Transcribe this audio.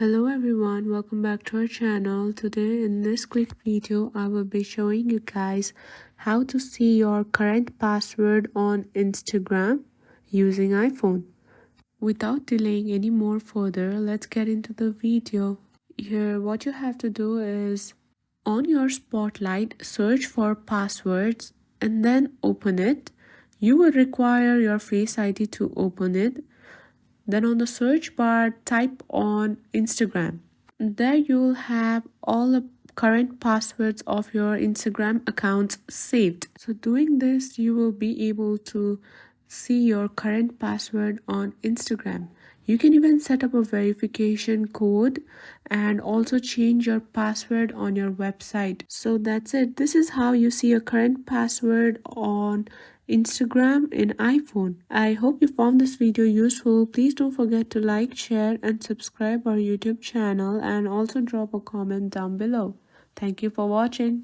Hello everyone, welcome back to our channel. Today in this quick video I will be showing you guys how to see your current password on Instagram using iPhone. Without delaying any more further, let's get into the video. Here what you have to do is on your Spotlight search for passwords and then open it. You will require your Face ID to open it. Then on the search bar, type on Instagram. There you'll have all the current passwords of your Instagram accounts saved. So doing this, you will be able to see your current password on Instagram. You can even set up a verification code and also change your password on your website. So that's it. This is how you see your current password on Instagram in iPhone. I hope you found this video useful. Please don't forget to like, share and subscribe our YouTube channel and also drop a comment down below. Thank you for watching.